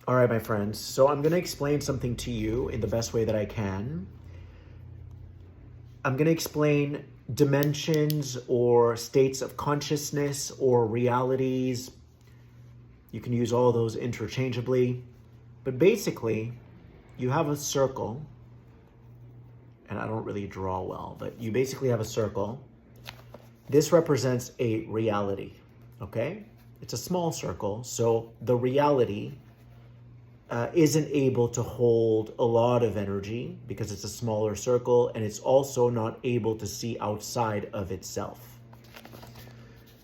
All right, my friends. So I'm going to explain something to you in the best way that I can. I'm going to explain dimensions or states of consciousness or realities. You can use all those interchangeably. But basically, you have a circle. And I don't really draw well, but you basically have a circle. This represents a reality, okay? It's a small circle, so the reality isn't able to hold a lot of energy because it's a smaller circle, and it's also not able to see outside of itself.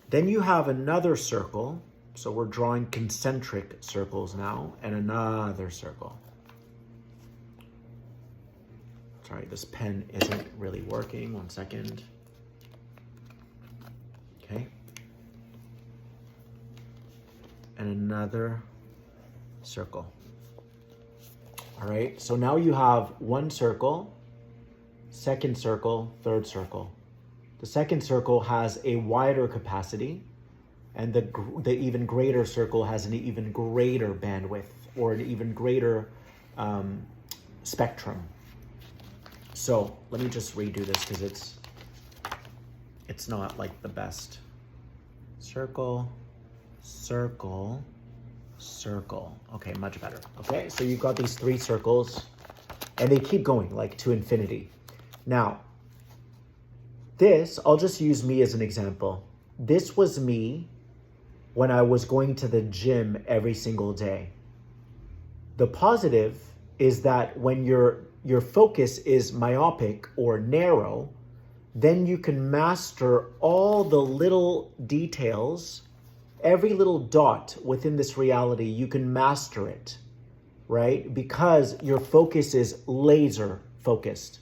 Then you have another circle, so we're drawing concentric circles now, and another circle. Sorry, this pen isn't really working. 1 second. Okay. And another circle. All right, so now you have one circle, second circle, third circle. The second circle has a wider capacity, and the even greater circle has an even greater bandwidth or an even greater spectrum. So let me just redo this because it's not like the best. Circle, circle, circle. Okay, much better. Okay, so you've got these three circles and they keep going like to infinity. Now, I'll just use me as an example. This was me when I was going to the gym every single day. The positive is that when your focus is myopic or narrow, then you can master all the little details. Every little dot within this reality, you can master it, right? Because your focus is laser focused.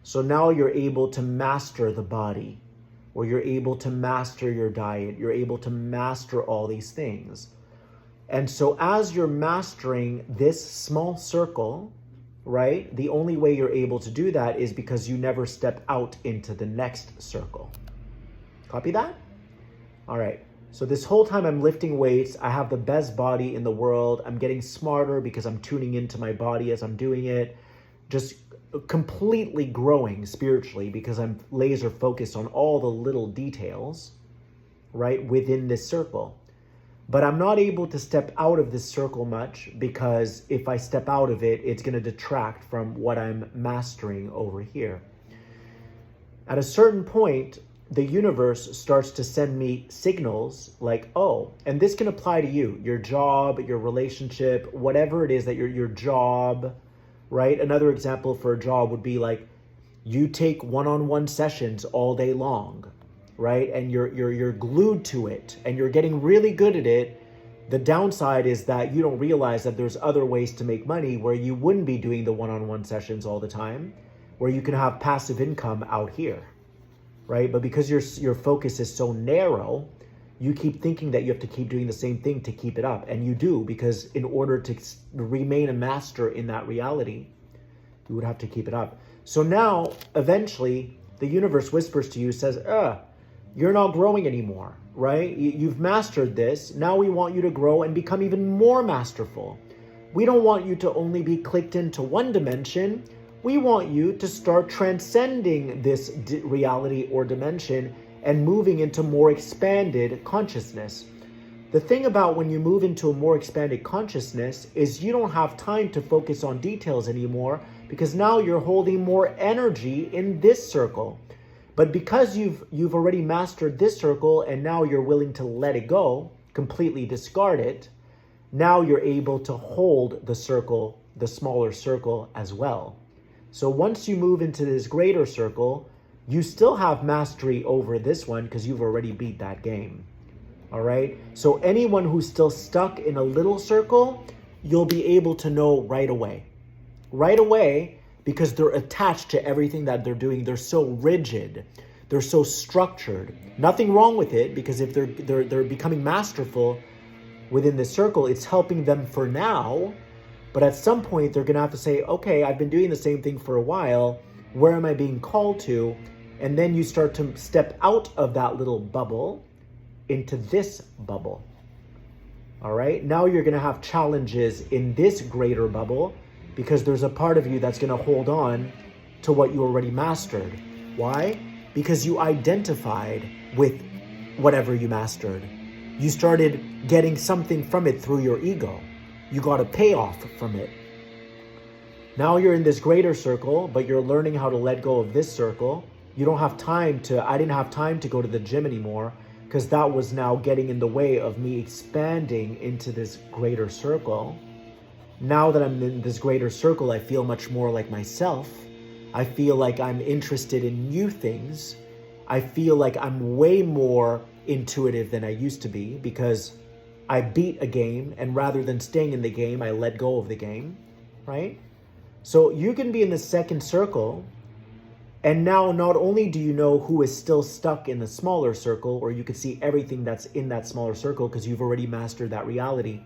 So now you're able to master the body, or you're able to master your diet. You're able to master all these things. And so as you're mastering this small circle, right, the only way you're able to do that is because you never step out into the next circle. Copy that? All right. So this whole time I'm lifting weights, I have the best body in the world. I'm getting smarter because I'm tuning into my body as I'm doing it. Just completely growing spiritually because I'm laser focused on all the little details, right, within this circle. But I'm not able to step out of this circle much because if I step out of it, it's going to detract from what I'm mastering over here. At a certain point, the universe starts to send me signals like, oh, and this can apply to you, your job, your relationship, whatever it is that your job, right? Another example for a job would be like, you take one-on-one sessions all day long, right? And you're glued to it and you're getting really good at it. The downside is that you don't realize that there's other ways to make money where you wouldn't be doing the one-on-one sessions all the time, where you can have passive income out here, right? But because your focus is so narrow, you keep thinking that you have to keep doing the same thing to keep it up. And you do, because in order to remain a master in that reality, you would have to keep it up. So now, eventually, the universe whispers to you, says, you're not growing anymore, right? You've mastered this. Now we want you to grow and become even more masterful. We don't want you to only be clicked into one dimension. We want you to start transcending this reality or dimension and moving into more expanded consciousness. The thing about when you move into a more expanded consciousness is you don't have time to focus on details anymore because now you're holding more energy in this circle. But because you've already mastered this circle and now you're willing to let it go, completely discard it, now you're able to hold the circle, the smaller circle as well. So once you move into this greater circle, you still have mastery over this one because you've already beat that game. All right? So anyone who's still stuck in a little circle, you'll be able to know right away. Right away, because they're attached to everything that they're doing. They're so rigid. They're so structured. Nothing wrong with it, because if they're becoming masterful within this circle, it's helping them for now. But at some point, they're going to have to say, okay, I've been doing the same thing for a while. Where am I being called to? And then you start to step out of that little bubble into this bubble. All right. Now you're going to have challenges in this greater bubble because there's a part of you that's going to hold on to what you already mastered. Why? Because you identified with whatever you mastered. You started getting something from it through your ego. You got a payoff from it. Now you're in this greater circle, but you're learning how to let go of this circle. You don't have time to, I didn't have time to go to the gym anymore because that was now getting in the way of me expanding into this greater circle. Now that I'm in this greater circle, I feel much more like myself. I feel like I'm interested in new things. I feel like I'm way more intuitive than I used to be because I beat a game, and rather than staying in the game, I let go of the game, right? So you can be in the second circle, and now not only do you know who is still stuck in the smaller circle, or you can see everything that's in that smaller circle because you've already mastered that reality,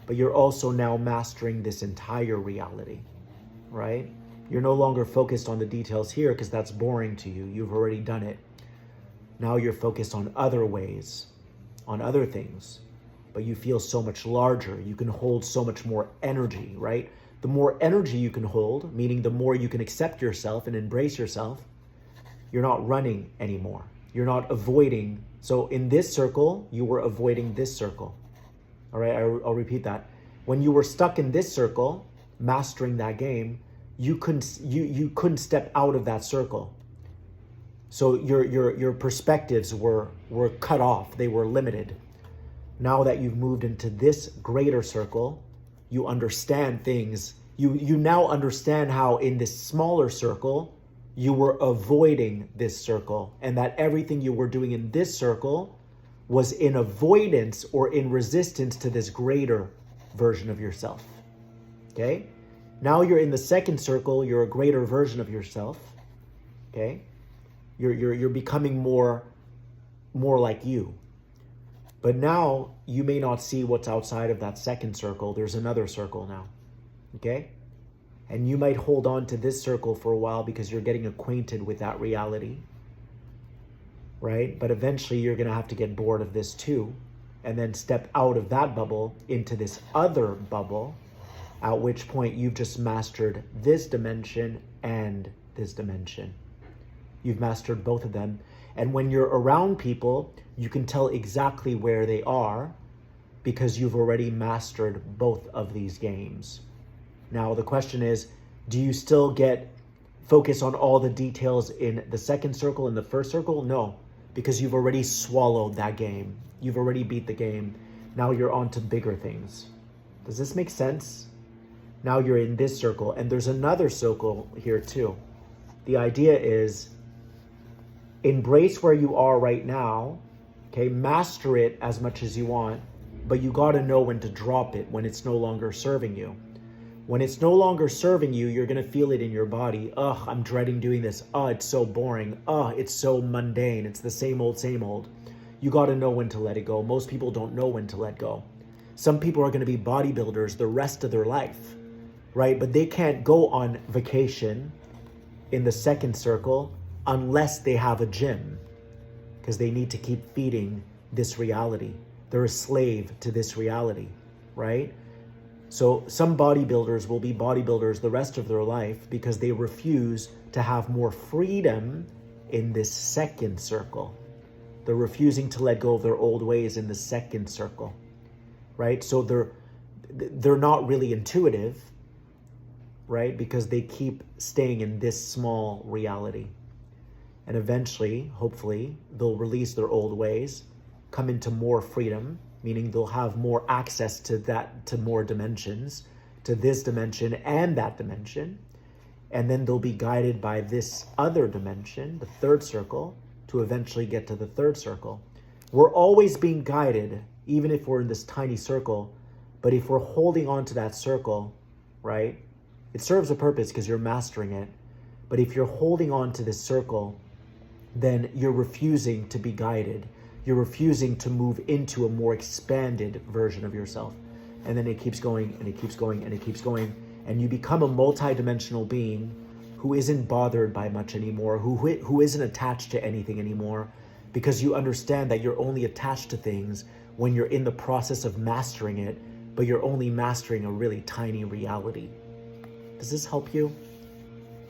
but you're also now mastering this entire reality, right? You're no longer focused on the details here because that's boring to you. You've already done it. Now you're focused on other ways, on other things, but you feel so much larger. You can hold so much more energy, right? The more energy you can hold, meaning the more you can accept yourself and embrace yourself, you're not running anymore. You're not avoiding. So in this circle, you were avoiding this circle. All right, I'll repeat that. When you were stuck in this circle, mastering that game, you couldn't step out of that circle. So your perspectives were cut off. They were limited. Now that you've moved into this greater circle, you understand things. You now understand how in this smaller circle, you were avoiding this circle, and that everything you were doing in this circle was in avoidance or in resistance to this greater version of yourself. Okay? Now you're in the second circle, you're a greater version of yourself. Okay? You're becoming more like you. But now you may not see what's outside of that second circle. There's another circle now. Okay? And you might hold on to this circle for a while because you're getting acquainted with that reality. Right? But eventually you're going to have to get bored of this too, and then step out of that bubble into this other bubble, at which point you've just mastered this dimension and this dimension. You've mastered both of them. And when you're around people, you can tell exactly where they are because you've already mastered both of these games. Now, the question is, do you still get focus on all the details in the second circle and the first circle? No, because you've already swallowed that game. You've already beat the game. Now you're on to bigger things. Does this make sense? Now you're in this circle, and there's another circle here too. The idea is embrace where you are right now, okay? Master it as much as you want, but you got to know when to drop it when it's no longer serving you. When it's no longer serving you, you're going to feel it in your body. Ugh, I'm dreading doing this. It's so boring. It's so mundane. It's the same old, same old. You got to know when to let it go. Most people don't know when to let go. Some people are going to be bodybuilders the rest of their life, right? But they can't go on vacation in the second circle unless they have a gym, because they need to keep feeding this reality. They're a slave to this reality, right? So some bodybuilders will be bodybuilders the rest of their life because they refuse to have more freedom in this second circle. They're refusing to let go of their old ways in the second circle, right? So they're not really intuitive, right? Because they keep staying in this small reality. And eventually, hopefully, they'll release their old ways, come into more freedom, meaning they'll have more access to more dimensions, to this dimension and that dimension. And then they'll be guided by this other dimension, the third circle, to eventually get to the third circle. We're always being guided, even if we're in this tiny circle. But if we're holding on to that circle, right, it serves a purpose because you're mastering it. But if you're holding on to this circle, then you're refusing to be guided. You're refusing to move into a more expanded version of yourself. And then it keeps going and it keeps going and it keeps going. And you become a multidimensional being who isn't bothered by much anymore, who isn't attached to anything anymore, because you understand that you're only attached to things when you're in the process of mastering it, but you're only mastering a really tiny reality. Does this help you?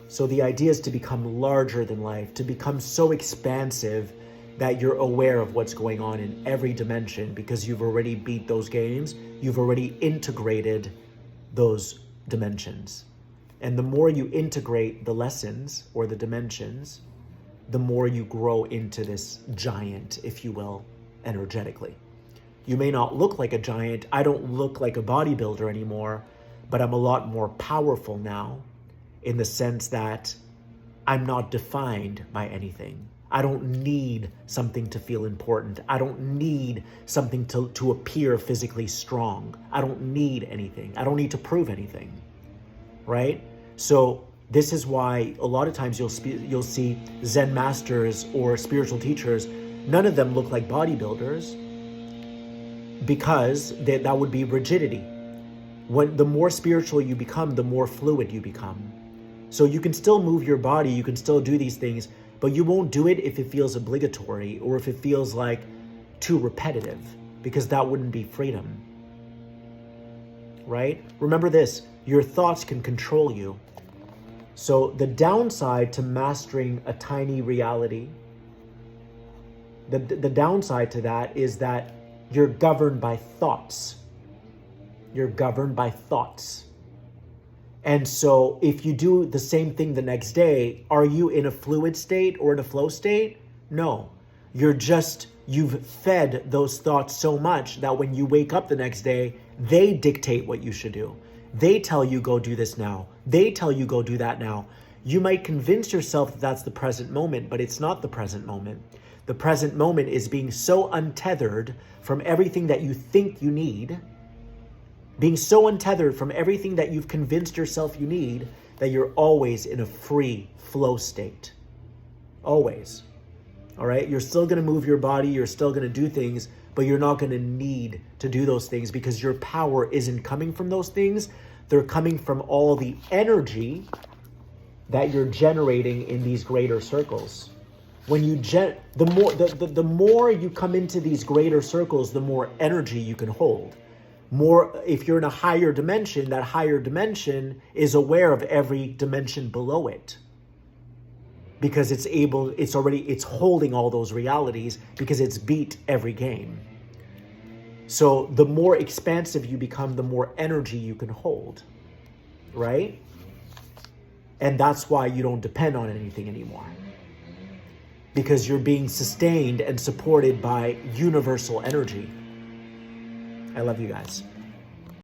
So the idea is to become larger than life, to become so expansive that you're aware of what's going on in every dimension, because you've already beat those games. You've already integrated those dimensions. And the more you integrate the lessons or the dimensions, the more you grow into this giant, if you will, energetically. You may not look like a giant. I don't look like a bodybuilder anymore, but I'm a lot more powerful now, in the sense that I'm not defined by anything. I don't need something to feel important. I don't need something to appear physically strong. I don't need anything. I don't need to prove anything, right? So this is why a lot of times you'll see Zen masters or spiritual teachers, none of them look like bodybuilders, because that would be rigidity. When the more spiritual you become, the more fluid you become. So you can still move your body, you can still do these things, but you won't do it if it feels obligatory or if it feels like too repetitive, because that wouldn't be freedom, right? Remember this, your thoughts can control you. So the downside to mastering a tiny reality, the downside to that is that you're governed by thoughts. You're governed by thoughts. And so if you do the same thing the next day, are you in a fluid state or in a flow state? No. You've fed those thoughts so much that when you wake up the next day, they dictate what you should do. They tell you, go do this now. They tell you, go do that now. You might convince yourself that that's the present moment, but it's not the present moment. The present moment is being so untethered from everything that you think you need, being so untethered from everything that you've convinced yourself you need, that you're always in a free flow state. Always. All right? You're still going to move your body. You're still going to do things, but you're not going to need to do those things, because your power isn't coming from those things. They're coming from all the energy that you're generating in these greater circles. When you the more you come into these greater circles, the more energy you can hold. More, if you're in a higher dimension, that higher dimension is aware of every dimension below it, because it's holding all those realities, because it's beat every game. So the more expansive you become, the more energy you can hold, right? And that's why you don't depend on anything anymore, because you're being sustained and supported by universal energy. I love you guys.